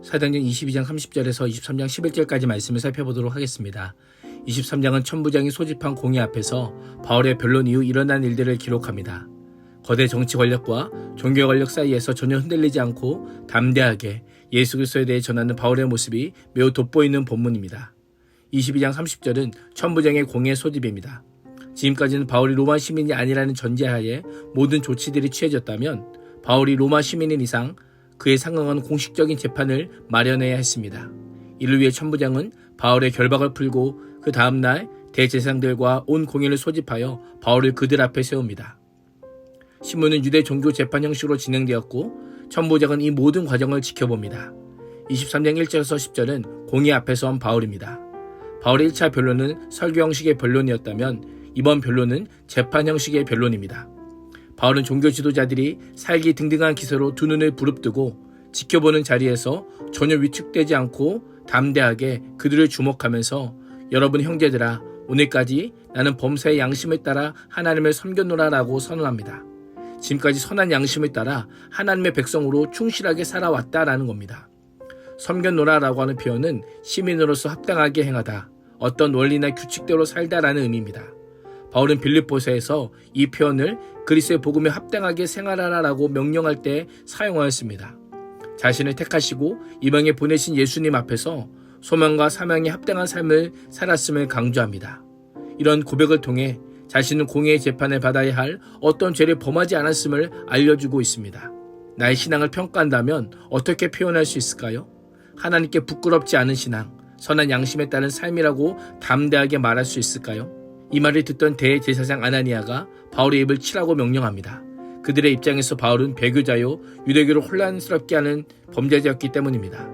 사도행전 22장 30절에서 23장 11절까지 말씀을 살펴보도록 하겠습니다. 23장은 천부장이 소집한 공회 앞에서 바울의 변론 이후 일어난 일들을 기록합니다. 거대 정치 권력과 종교 권력 사이에서 전혀 흔들리지 않고 담대하게 예수 그리스도에 대해 전하는 바울의 모습이 매우 돋보이는 본문입니다. 22장 30절은 천부장의 공회 소집입니다. 지금까지는 바울이 로마 시민이 아니라는 전제하에 모든 조치들이 취해졌다면 바울이 로마 시민인 이상 그에 상응하는 공식적인 재판을 마련해야 했습니다. 이를 위해 천부장은 바울의 결박을 풀고 그 다음날 대제사장들과 온 공회를 소집하여 바울을 그들 앞에 세웁니다. 신문은 유대 종교 재판 형식으로 진행되었고 천부장은 이 모든 과정을 지켜봅니다. 23장 1절에서 10절은 공회 앞에 선 바울입니다. 바울의 1차 변론은 설교 형식의 변론이었다면 이번 변론은 재판 형식의 변론입니다. 바울은 종교 지도자들이 살기 등등한 기세로 두 눈을 부릅뜨고 지켜보는 자리에서 전혀 위축되지 않고 담대하게 그들을 주목하면서 여러분 형제들아, 오늘까지 나는 범사의 양심을 따라 하나님을 섬겼노라라고 선언합니다. 지금까지 선한 양심을 따라 하나님의 백성으로 충실하게 살아왔다라는 겁니다. 섬겼노라라고 하는 표현은 시민으로서 합당하게 행하다, 어떤 원리나 규칙대로 살다라는 의미입니다. 바울은 빌립보서에서 이 표현을 그리스도의 복음에 합당하게 생활하라라고 명령할 때 사용하였습니다. 자신을 택하시고 이방에 보내신 예수님 앞에서 소명과 사명에 합당한 삶을 살았음을 강조합니다. 이런 고백을 통해 자신은 공의의 재판을 받아야 할 어떤 죄를 범하지 않았음을 알려주고 있습니다. 나의 신앙을 평가한다면 어떻게 표현할 수 있을까요? 하나님께 부끄럽지 않은 신앙, 선한 양심에 따른 삶이라고 담대하게 말할 수 있을까요? 이 말을 듣던 대제사장 아나니아가 바울의 입을 치라고 명령합니다. 그들의 입장에서 바울은 배교자요 유대교를 혼란스럽게 하는 범죄자였기 때문입니다.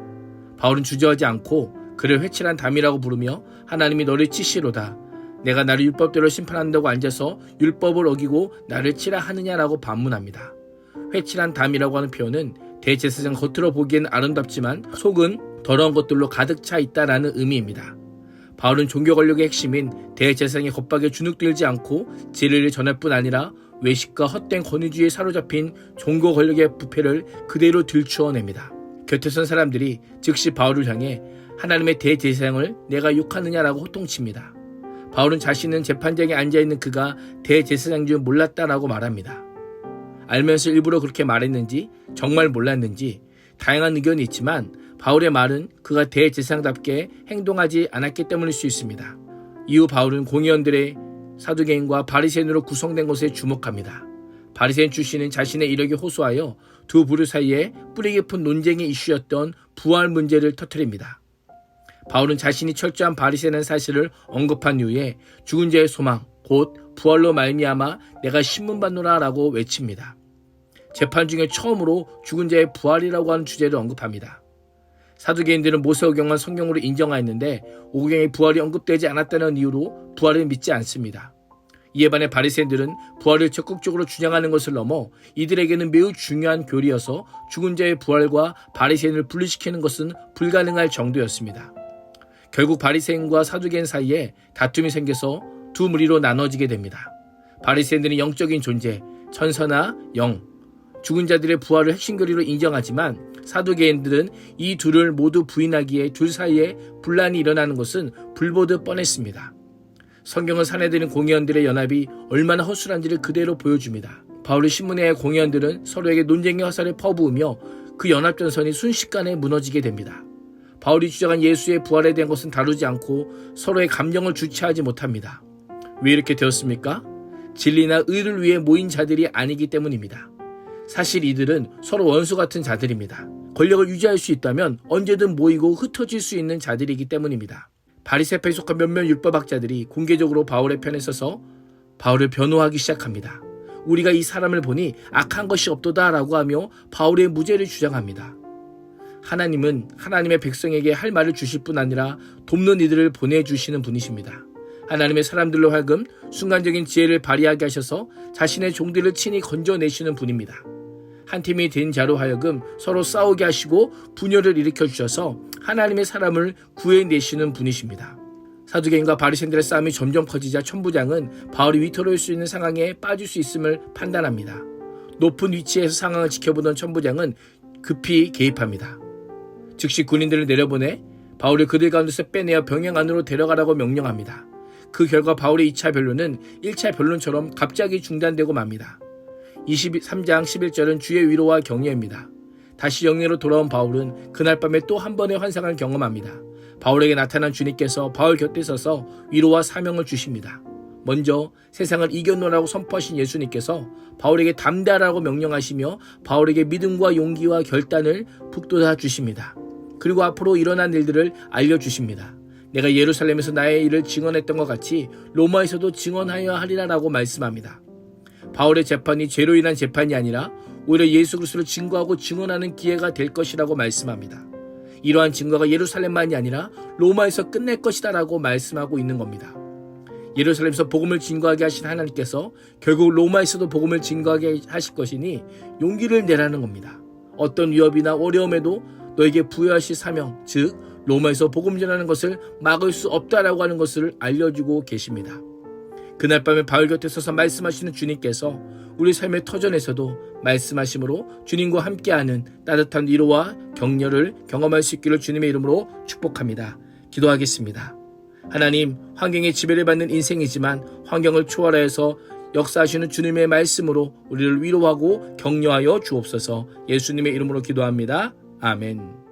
바울은 주저하지 않고 그를 회칠한 담이라고 부르며 하나님이 너를 치시로다, 내가 나를 율법대로 심판한다고 앉아서 율법을 어기고 나를 치라 하느냐라고 반문합니다. 회칠한 담이라고 하는 표현은 대제사장 겉으로 보기엔 아름답지만 속은 더러운 것들로 가득 차 있다라는 의미입니다. 바울은 종교 권력의 핵심인 대제사장의 겁박에 주눅들지 않고 진리를 전할 뿐 아니라 외식과 헛된 권위주의에 사로잡힌 종교 권력의 부패를 그대로 들추어냅니다. 곁에 선 사람들이 즉시 바울을 향해 하나님의 대제사장을 내가 욕하느냐라고 호통칩니다. 바울은 자신은 재판장에 앉아있는 그가 대제사장인 줄 몰랐다라고 말합니다. 알면서 일부러 그렇게 말했는지 정말 몰랐는지 다양한 의견이 있지만 바울의 말은 그가 대제사장답게 행동하지 않았기 때문일 수 있습니다. 이후 바울은 공의원들의 사두개인과 바리새인으로 구성된 것에 주목합니다. 바리새인 출신은 자신의 이력에 호소하여 두 부류 사이에 뿌리 깊은 논쟁의 이슈였던 부활 문제를 터뜨립니다. 바울은 자신이 철저한 바리새인의 사실을 언급한 이후에 죽은 자의 소망, 곧 부활로 말미암아 내가 신문받노라 라고 외칩니다. 재판 중에 처음으로 죽은 자의 부활이라고 하는 주제를 언급합니다. 사두개인들은 모세오경만 성경으로 인정하였는데 오경의 부활이 언급되지 않았다는 이유로 부활을 믿지 않습니다. 이에 반해 바리새인들은 부활을 적극적으로 주장하는 것을 넘어 이들에게는 매우 중요한 교리여서 죽은 자의 부활과 바리새인을 분리시키는 것은 불가능할 정도였습니다. 결국 바리새인과 사두개인 사이에 다툼이 생겨서 두 무리로 나눠지게 됩니다. 바리새인들은 영적인 존재, 천사나 영, 죽은 자들의 부활을 핵심 교리로 인정하지만 사두개인들은 이 둘을 모두 부인하기에 둘 사이에 분란이 일어나는 것은 불보듯 뻔했습니다. 성경은 사내들인 공의원들의 연합이 얼마나 허술한지를 그대로 보여줍니다. 바울의 신문회의 공의원들은 서로에게 논쟁의 화살을 퍼부으며 그 연합전선이 순식간에 무너지게 됩니다. 바울이 주장한 예수의 부활에 대한 것은 다루지 않고 서로의 감정을 주체하지 못합니다. 왜 이렇게 되었습니까? 진리나 의를 위해 모인 자들이 아니기 때문입니다. 사실 이들은 서로 원수 같은 자들입니다. 권력을 유지할 수 있다면 언제든 모이고 흩어질 수 있는 자들이기 때문입니다. 바리새파에 속한 몇몇 율법학자들이 공개적으로 바울의 편에 서서 바울을 변호하기 시작합니다. 우리가 이 사람을 보니 악한 것이 없도다라고 하며 바울의 무죄를 주장합니다. 하나님은 하나님의 백성에게 할 말을 주실 뿐 아니라 돕는 이들을 보내주시는 분이십니다. 하나님의 사람들로 하여금 순간적인 지혜를 발휘하게 하셔서 자신의 종들을 친히 건져내시는 분입니다. 한 팀이 된 자로 하여금 서로 싸우게 하시고 분열을 일으켜 주셔서 하나님의 사람을 구해내시는 분이십니다. 사두개인과 바리새인들의 싸움이 점점 커지자 천부장은 바울이 위태로울 수 있는 상황에 빠질 수 있음을 판단합니다. 높은 위치에서 상황을 지켜보던 천부장은 급히 개입합니다. 즉시 군인들을 내려보내 바울을 그들 가운데서 빼내어 병영 안으로 데려가라고 명령합니다. 그 결과 바울의 2차 변론은 1차 변론처럼 갑자기 중단되고 맙니다. 23장 11절은 주의 위로와 격려입니다. 다시 영예로 돌아온 바울은 그날 밤에 또 한 번의 환상을 경험합니다. 바울에게 나타난 주님께서 바울 곁에 서서 위로와 사명을 주십니다. 먼저 세상을 이겨놓으라고 선포하신 예수님께서 바울에게 담대하라고 명령하시며 바울에게 믿음과 용기와 결단을 북돋아 주십니다. 그리고 앞으로 일어난 일들을 알려주십니다. 내가 예루살렘에서 나의 일을 증언했던 것 같이 로마에서도 증언하여야 하리라라고 말씀합니다. 바울의 재판이 죄로 인한 재판이 아니라 오히려 예수 그리스도를 증거하고 증언하는 기회가 될 것이라고 말씀합니다. 이러한 증거가 예루살렘만이 아니라 로마에서 끝낼 것이다 라고 말씀하고 있는 겁니다. 예루살렘에서 복음을 증거하게 하신 하나님께서 결국 로마에서도 복음을 증거하게 하실 것이니 용기를 내라는 겁니다. 어떤 위협이나 어려움에도 너에게 부여하실 사명, 즉 로마에서 복음 전하는 것을 막을 수 없다라고 하는 것을 알려주고 계십니다. 그날 밤에 바울 곁에 서서 말씀하시는 주님께서 우리 삶의 터전에서도 말씀하심으로 주님과 함께하는 따뜻한 위로와 격려를 경험할 수 있기를 주님의 이름으로 축복합니다. 기도하겠습니다. 하나님, 환경에 지배를 받는 인생이지만 환경을 초월하여서 역사하시는 주님의 말씀으로 우리를 위로하고 격려하여 주옵소서. 예수님의 이름으로 기도합니다. 아멘.